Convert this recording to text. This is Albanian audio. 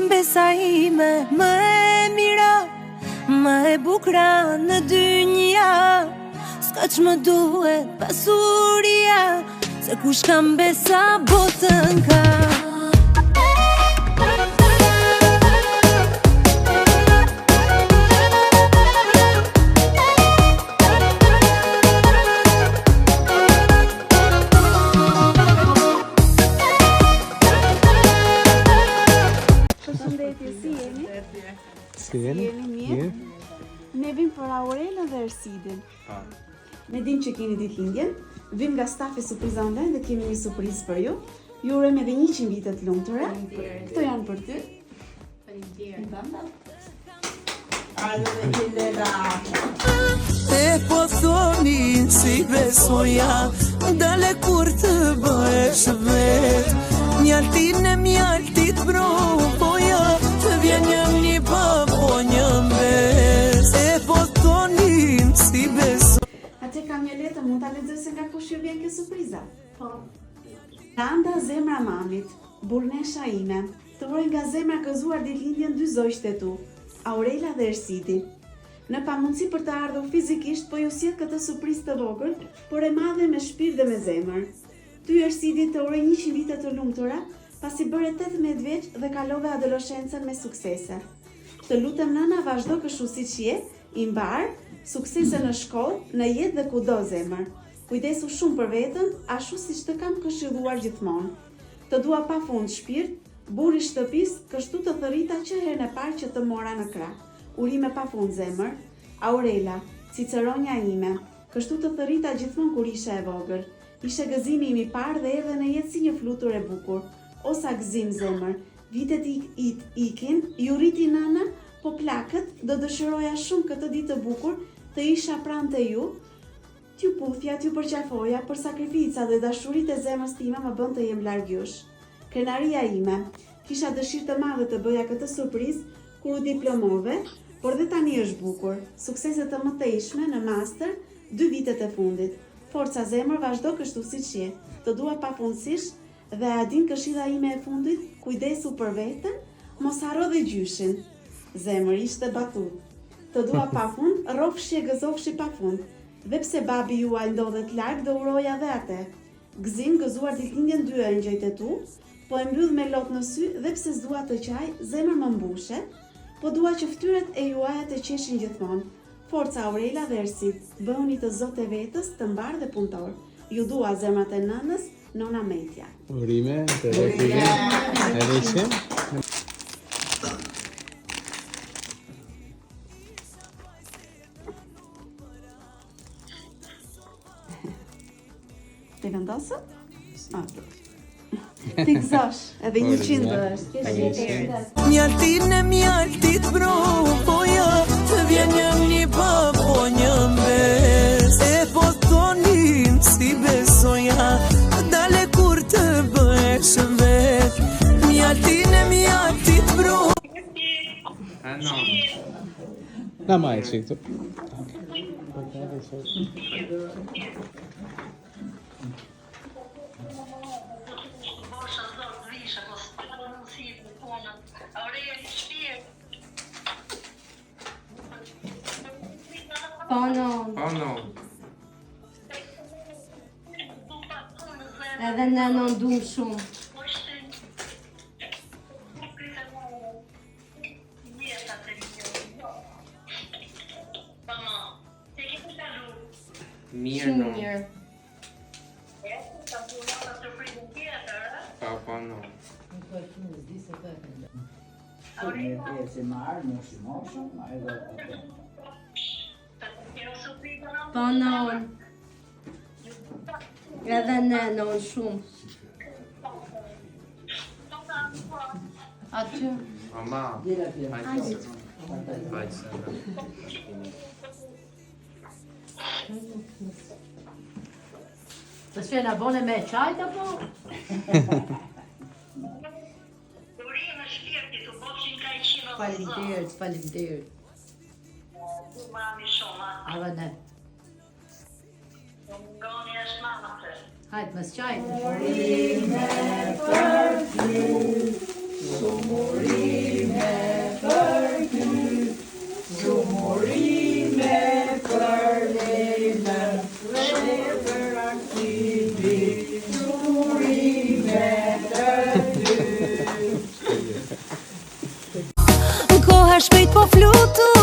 besa ime më e mira, më e bukra në dynja. S'ka që më duhet pasuria, se kush kam besa botën ka. Si jeni mirë? Ne vim për Aurelën dhe Ersidin. Ne dim që keni ditëlindjen, vim nga stafi Surpriza Online dhe kemi një surprizë për ju. Ju urojmë edhe 100 vite të lumtura. Këto janë për ty. E po thoni si besoja, dale kur të bëhesh vet. Mjaltin e mjaltit provoja, të vjen një pa po një mes. E po thoni si besoja. Atë kam një letër, mund ta lexoj se nga kush ju vjen kjo surpriza? Po. Randa zemra mamit, burnesha ime. Të uroj nga zemra gëzuar ditëlindjen dy zogjtë e tu, Aurela dhe Ersidi. Në pamundësi për të ardhur fizikisht, po ju sjell këtë surprizë të vogël, por e madhe me shpirt dhe me zemër. Ty Ersidi të uroj 100 vite të lumtura, pasi bëre 18 vjeç dhe kalove adoleshencën me suksese. Të lutem nëna, vazhdo kështu siç je, i mbar, suksese në shkollë, në jetë dhe kudo zemër. Kujdesu shumë për veten, ashtu siç të kam këshilluar gjithmonë. Të dua pafund shpirt, burri shtëpis, kështu të thërrita që herën e parë që të mora në krah. Urime pafund zemër, Aurela, ciceronja ime, kështu të thërrita gjithmonë kur ishe e vogël. Ishe gëzimi im i parë dhe erdhe në jetë si një flutur e bukur. O sa gëzim zemër, vitet ikin, ju rriti nëna, po plakët do dëshiroja shumë këtë ditë të bukur të isha pranë te ju. T'ju puthja, t'ju përqafoja, për sakrifica dhe dashurit e zemrës time më bën të jem larg jush. Krenaria ime, kisha dëshirë të madhe të bëja këtë surprizë kur u diplomove, por dhe tani është bukur. Suksese të mëtejshme në master 2 vitet e fundit. Forca zemër, vazhdo kështu siç je. Të dua pafundësisht dhe a din këshilla ime e fundit, kujdesu për veten, mos harro dhe gjyshin. Zemër, ishte batut. Të dua pafund, rrofshi e gëzofshi pafund. Dhe pse babi juaj ndodhet larg dhe uroja dhe atë. Gëzim gëzuar ditëlindjen 2 engjëjt e tu, po e mbyll me lot në sy dhe pse s'dua të qaj, zemër më mbushet, po dua që fytyrat e juaja të qeshin gjithmonë. Forca Aurela dhe Ersid, bëhuni të zotë e vetës, të mbar dhe punëtor. Ju dua zemrat e nënës, nona Metja. Urime, të rekike, e rishim. Të vendosëm? Ti gëzosh, edhe 100 është. Mjaltin e mjaltit provoja, të vjen një pa po një mes. E po thonin si besoja, dale kur të bëhesh vet. Mjaltin e mjaltit provoja. Na mai çiktu. Pano. Edhe në nëndu shumë. Mirë, Shumë mirë. Pa, no. Panon. Edhe në nënë shumë. Aty. Mama. Të shena bone me qajt apo? Faleminderit. Edhe ne. Hajtë, mës qajtë. Koha shpejt po flutu